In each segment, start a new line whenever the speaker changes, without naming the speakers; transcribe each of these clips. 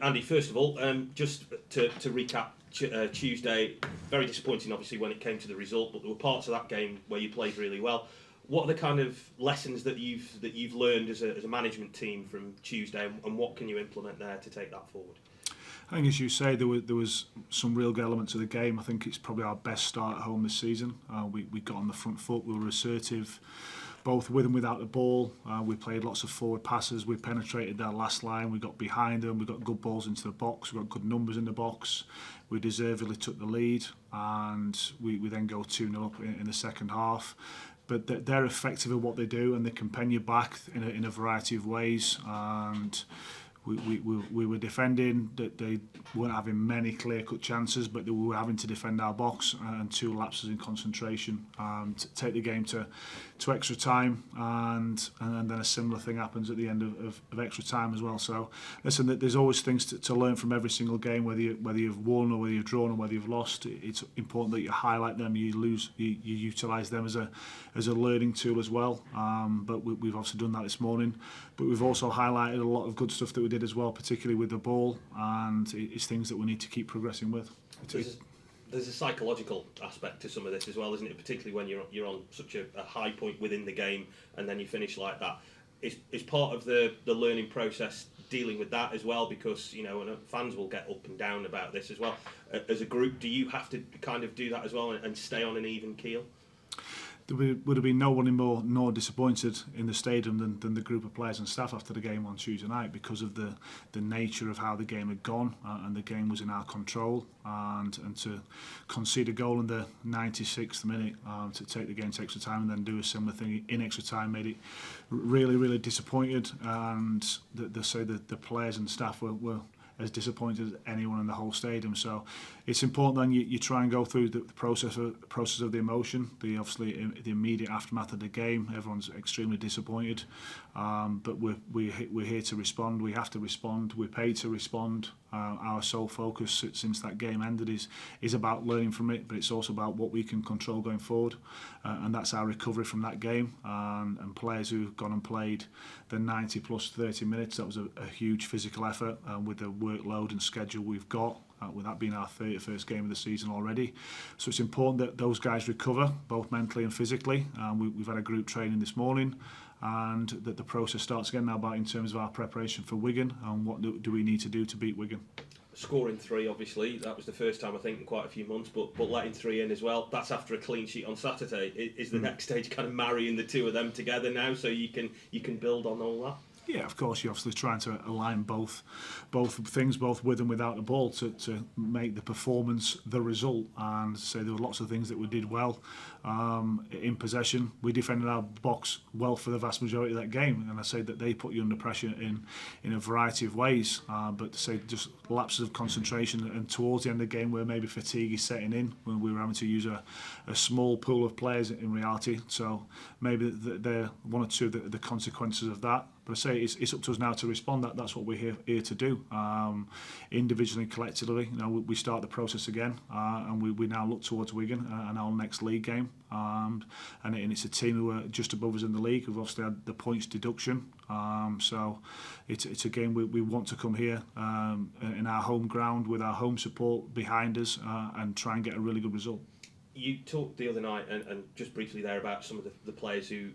Andy, first of all, just to recap, Tuesday, very disappointing obviously when it came to the result, but there were parts of that game where you played really well. What are the kind of lessons that you've learned as a management team from Tuesday, and what can you implement there to take that forward?
I think, as you say, there was some real good elements of the game. I think it's probably our best start at home this season. We got on the front foot, we were assertive, both with and without the ball. We played lots of forward passes, we penetrated their last line, we got behind them, we got good balls into the box, we got good numbers in the box. We deservedly took the lead, and we then go 2-0 up in the second half. But they're effective at what they do, and they can pen you back in a variety of ways. And we were defending, that they weren't having many clear-cut chances, but they were having to defend our box, and 2 lapses in concentration to take the game to extra time, and then a similar thing happens at the end of extra time as well. So listen, there's always things to learn from every single game, whether you've won or whether you've drawn or whether you've lost. It's important that you highlight them, you utilise them as a learning tool as well. But we've obviously done that this morning, but we've also highlighted a lot of good stuff that we did as well, particularly with the ball, and it's things that we need to keep progressing with.
There's a psychological aspect to some of this as well, isn't it? Particularly when you're on such a high point within the game, and then you finish like that. Is part of the learning process dealing with that as well, because and fans will get up and down about this as well. As a group, do you have to kind of do that as well and stay on an even keel?
There would have been no one more disappointed in the stadium than the group of players and staff after the game on Tuesday night, because of the nature of how the game had gone, and the game was in our control, and to concede a goal in the 96th minute, to take the game to extra time and then do a similar thing in extra time made it really, really disappointed. And the players and staff were as disappointed as anyone in the whole stadium. So it's important then you try and go through the process of the emotion, the immediate aftermath of the game. Everyone's extremely disappointed, but we're here to respond. We have to respond. We're paid to respond. Our sole focus since that game ended is about learning from it, but it's also about what we can control going forward, and that's our recovery from that game. And players who've gone and played the 90 plus 30 minutes, that was a huge physical effort, with the workload and schedule we've got, with that being our 31st game of the season already. So it's important that those guys recover, both mentally and physically. We've had a group training this morning, and that the process starts again now in terms of our preparation for Wigan, and what do we need to do to beat Wigan.
Scoring 3, obviously, that was the first time I think in quite a few months, but letting 3 in as well. That's after a clean sheet on Saturday. Is the next stage kind of marrying the two of them together now, so you can build on all that?
Yeah, of course, you're obviously trying to align both things, both with and without the ball, to make the performance the result. And say there were lots of things that we did well in possession. We defended our box well for the vast majority of that game, and I say that they put you under pressure in a variety of ways. But to say just lapses of concentration, and towards the end of the game where maybe fatigue is setting in, when we were having to use a small pool of players in reality. So maybe they're one or two the consequences of that. But I say it's up to us now to respond. That's what we're here to do. Individually and collectively, we start the process again, and we now look towards Wigan and our next league game. And it's a team who are just above us in the league, who've obviously had the points deduction. So it's a game we want to come here in our home ground with our home support behind us, and try and get a really good result.
You talked the other night, and just briefly there, about some of the players who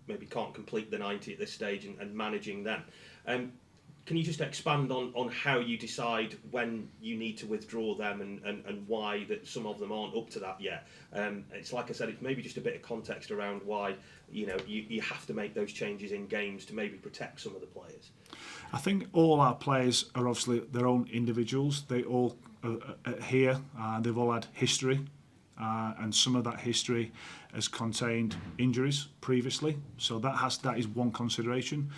maybe can't complete the 90 at this stage, and managing them. Can you just expand on how you decide when you need to withdraw them, and why that some of them aren't up to that yet? It's like I said, it's maybe just a bit of context around why you have to make those changes in games to maybe protect some of the players.
I think all our players are obviously their own individuals. They all are here, they've all had history. And some of that history has contained injuries previously, so that is one consideration.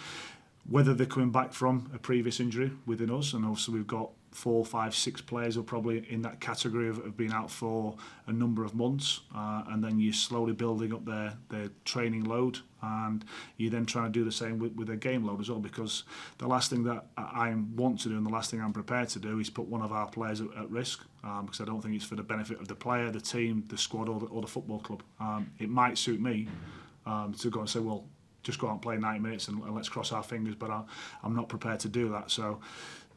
Whether they're coming back from a previous injury within us, and also we've got 4, 5, 6 players who are probably in that category of being out for a number of months, and then you're slowly building up their training load, and you then try to do the same with their game load as well, because the last thing that I want to do, and the last thing I'm prepared to do, is put one of our players at risk, because I don't think it's for the benefit of the player, the team, the squad, or the football club. It might suit me to go and say, well, just go out and play 90 minutes and let's cross our fingers, but I'm not prepared to do that. So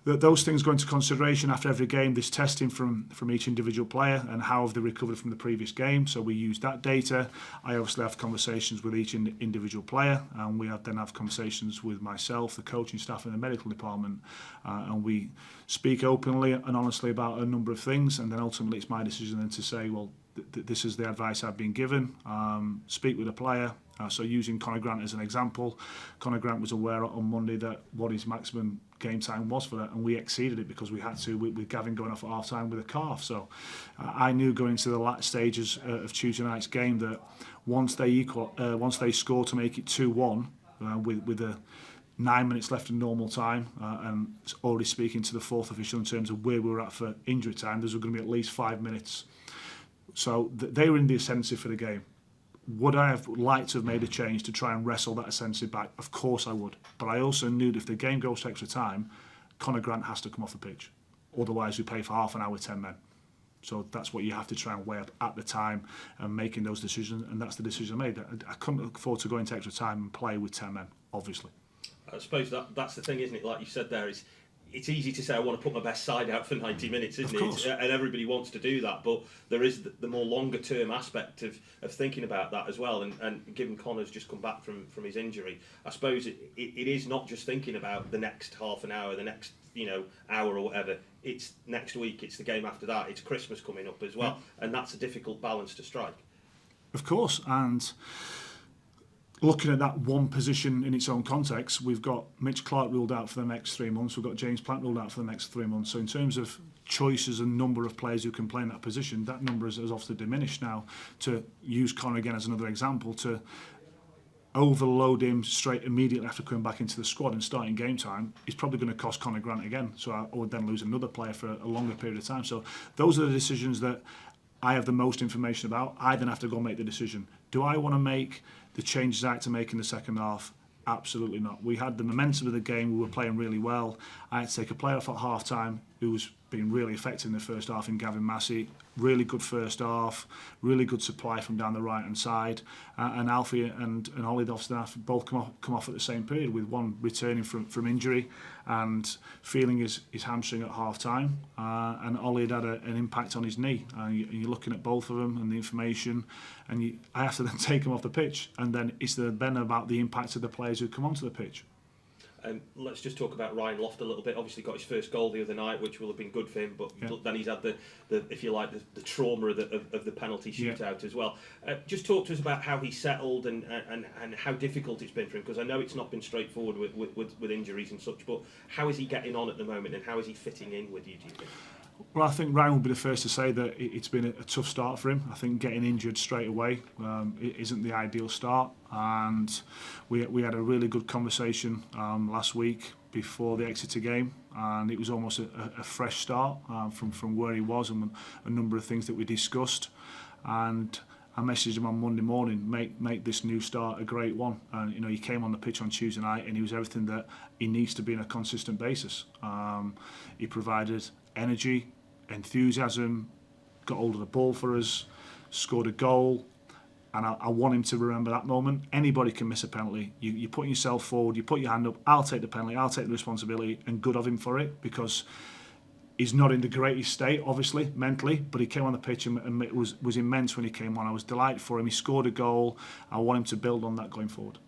those things go into consideration after every game. There's testing from each individual player and how have they recovered from the previous game. So we use that data. I obviously have conversations with each individual player, and we then have conversations with myself, the coaching staff, and the medical department, and we speak openly and honestly about a number of things. And then ultimately, it's my decision then to say, well, this is the advice I've been given. Speak with a player. So using Conor Grant as an example, Conor Grant was aware on Monday that what his maximum game time was for that, and we exceeded it because we had to with Gavin going off at half time with a calf. So I knew going into the last stages of Tuesday night's game that once they score to make it 2-1 with a 9 minutes left in normal time, and already speaking to the fourth official in terms of where we were at for injury time, there's going to be at least 5 minutes. So they were in the ascendancy for the game. Would I have liked to have made a change to try and wrestle that ascendancy back? Of course I would. But I also knew that if the game goes to extra time, Conor Grant has to come off the pitch. Otherwise, we play for half an hour with 10 men. So that's what you have to try and weigh up at the time and making those decisions. And that's the decision I made. I couldn't afford to go into extra time and play with 10 men, obviously.
I suppose that's the thing, isn't it? Like you said there, it's easy to say I want to put my best side out for 90 minutes, isn't it? And everybody wants to do that, but there is the more longer term aspect of thinking about that as well. And given Conor's just come back from his injury, I suppose it is not just thinking about the next half an hour, the next hour or whatever. It's next week, it's the game after that, it's Christmas coming up as well, and that's a difficult balance to strike.
Of course, and looking at that one position in its own context, we've got Mitch Clark ruled out for the next 3 months. We've got James Plant ruled out for the next 3 months. So in terms of choices and number of players who can play in that position, that number has obviously diminished now. To use Conor again as another example, to overload him straight immediately after coming back into the squad and starting game time is probably going to cost Conor Grant again. So I would then lose another player for a longer period of time. So those are the decisions that I have the most information about. I then have to go and make the decision. Do I want to make the changes I had to make in the second half? Absolutely not. We had the momentum of the game. We were playing really well. I had to take a player off at half time who was being really effective in the first half in Gavin Massey. Really good first half, really good supply from down the right hand side. And Alfie and Ollie both come off at the same period, with one returning from injury and feeling his hamstring at half time. And Ollie had an impact on his knee. You're looking at both of them and the information, and I have to then take them off the pitch. And then it's then about the impact of the players who come onto the pitch.
Let's just talk about Ryan Loft a little bit. Obviously got his first goal the other night, which will have been good for him, but then he's had the if you like, the trauma of the penalty shootout as well. Just talk to us about how he settled and how difficult it's been for him, because I know it's not been straightforward with injuries and such, but how is he getting on at the moment and how is he fitting in with you, do you think?
Well, I think Ryan will be the first to say that it's been a tough start for him. I think getting injured straight away it isn't the ideal start, and we had a really good conversation last week before the Exeter game, and it was almost a fresh start from where he was and a number of things that we discussed. And I messaged him on Monday morning, make this new start a great one. And he came on the pitch on Tuesday night and he was everything that he needs to be on a consistent basis. He provided energy, enthusiasm, got hold of the ball for us, scored a goal, and I want him to remember that moment. Anybody can miss a penalty. You're putting yourself forward, you put your hand up, I'll take the penalty, I'll take the responsibility, and good of him for it, because he's not in the greatest state, obviously, mentally, but he came on the pitch and it was immense when he came on. I was delighted for him. He scored a goal. I want him to build on that going forward.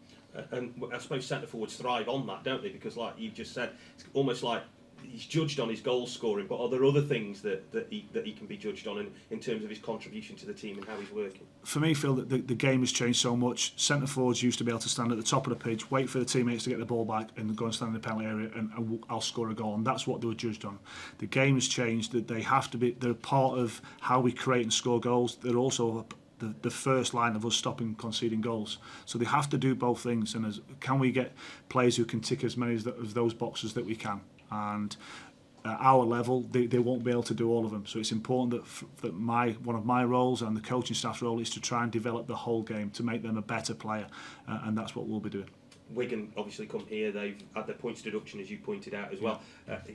And I suppose centre forwards thrive on that, don't they? Because like you've just said, it's almost like he's judged on his goal scoring, but are there other things that he can be judged on in terms of his contribution to the team and how he's working? For
me, Phil, the game has changed so much. Centre forwards used to be able to stand at the top of the pitch, wait for the teammates to get the ball back and go and stand in the penalty area and I'll score a goal, and that's what they were judged on. The game has changed, that they have to be, they're part of how we create and score goals. They're also the first line of us stopping conceding goals. So they have to do both things, and can we get players who can tick as many of those boxes that we can? And at our level, they won't be able to do all of them. So it's important that one of my roles and the coaching staff's role is to try and develop the whole game, to make them a better player, and that's what we'll be doing.
Wigan obviously come here, they've had their points deduction, as you pointed out as well.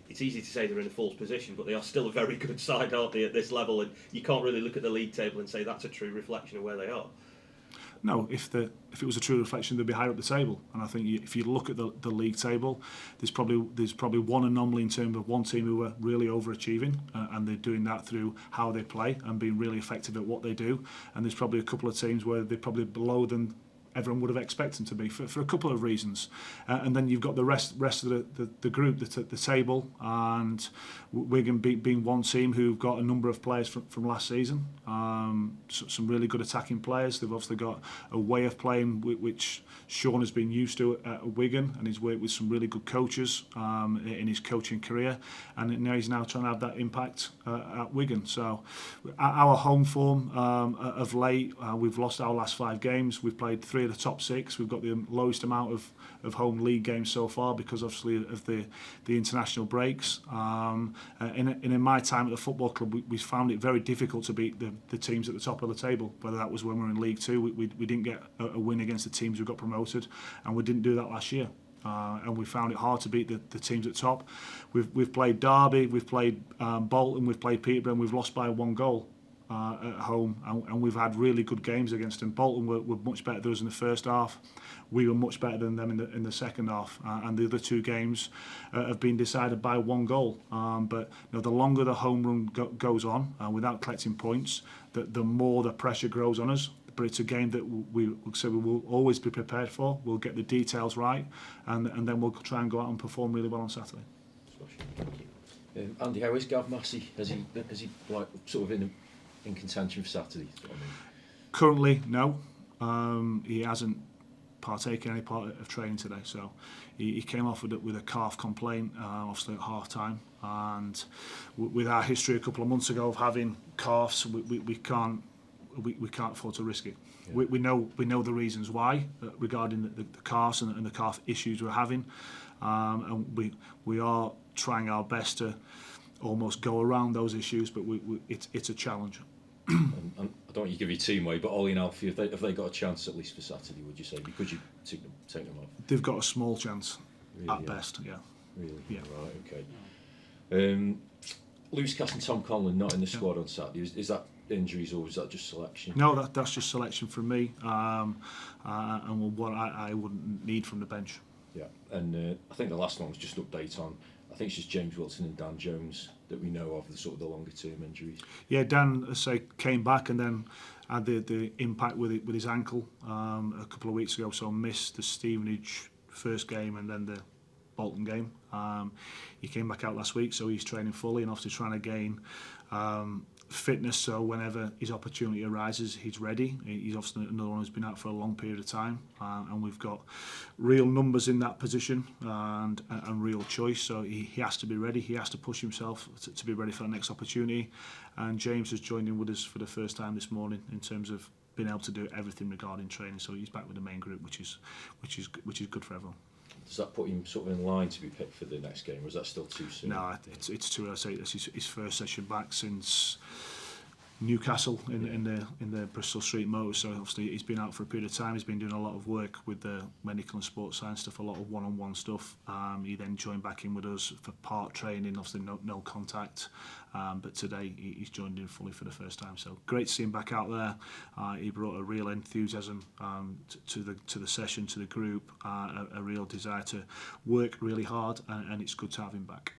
It's easy to say they're in a false position, but they are still a very good side, aren't they, at this level, and you can't really look at the league table and say that's a true reflection of where they are.
No, if it was a true reflection, they'd be higher up the table. And I think if you look at the league table, there's probably one anomaly in terms of one team who are really overachieving, and they're doing that through how they play and being really effective at what they do. And there's probably a couple of teams where they're probably below than everyone would have expected them to be for a couple of reasons. And then you've got the rest of the group that's at the table, and Wigan being one team who've got a number of players from last season, some really good attacking players. They've obviously got a way of playing which Sean has been used to at Wigan, and he's worked with some really good coaches in his coaching career, and now he's trying to have that impact at Wigan. So our home form of late, we've lost our last 5 games. We've played 3 of the top 6. We've got the lowest amount of home league games so far because obviously of the international breaks. In my time at the football club, we found it very difficult to beat the teams at the top of the table, whether that was when we were in League 2. We didn't get a win against the teams who got promoted, and we didn't do that last year. And we found it hard to beat the teams at top. We've played Derby, we've played Bolton, we've played Peterborough, and we've lost by 1 goal. At home, and we've had really good games against them. Bolton were much better than us in the first half. We were much better than them in the second half, and the other 2 games have been decided by 1 goal. But the longer the home run goes on, without collecting points, the more the pressure grows on us. But it's a game that we will always be prepared for. We'll get the details right, and then we'll try and go out and perform really well on Saturday.
Andy, how is Gav Massey? Has he like sort of in contention for Saturday?
Currently, no. He hasn't partaken in any part of training today. So he came off with a calf complaint, obviously at half time. And with our history a couple of months ago of having calves, we can't afford to risk it. Yeah. We know the reasons why regarding the calves and the calf issues we're having, and we are trying our best to almost go around those issues, but it's a challenge.
And I don't want you to give your team away, but Ollie and Alfie, have they got a chance at least for Saturday, would you say? Could you take them off?
They've got a small chance, really, at best, yeah.
Really?
Yeah.
Right, okay. Lewis Cass and Tom Conlon not in the squad on Saturday. Is that injuries or is that just selection?
No, that's just selection from me, and what I wouldn't need from the bench.
Yeah, and I think the last one was just an update on, I think it's just James Wilson and Dan Jones that we know of, the sort of the longer term injuries.
Yeah, Dan, came back and then had the impact with his ankle a couple of weeks ago, so missed the Stevenage first game and then the Bolton game. He came back out last week, so he's training fully and obviously trying to gain fitness, so whenever his opportunity arises, he's ready. He's obviously another one who's been out for a long period of time, and we've got real numbers in that position and real choice, so he has to be ready. He has to push himself to be ready for the next opportunity. And James has joined in with us for the first time this morning in terms of being able to do everything regarding training, so he's back with the main group, which is good for everyone.
Does that put him sort of in line to be picked for the next game, or is that still too soon?
No, it's too early. This is his first session back since Newcastle in the Bristol Street Motors, so obviously he's been out for a period of time. He's been doing a lot of work with the medical and sports science stuff, a lot of one-on-one stuff. He then joined back in with us for part training, obviously no contact, but today he's joined in fully for the first time, so great to see him back out there. He brought a real enthusiasm to the session, to the group, a real desire to work really hard, and it's good to have him back.